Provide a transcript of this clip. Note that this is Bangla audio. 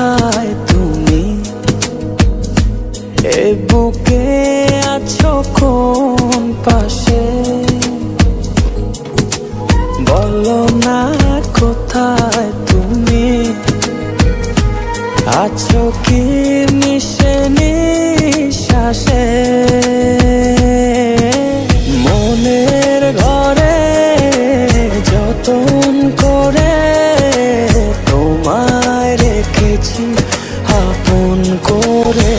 কোথায় তুমি, এ বুকে আছো কোন পাশে, বলো না কোথায় তুমি, আছো কি মিশে নিঃশ্বাসে। মনের ঘরে যতন করে তোমায় রেখেছি আপন করে।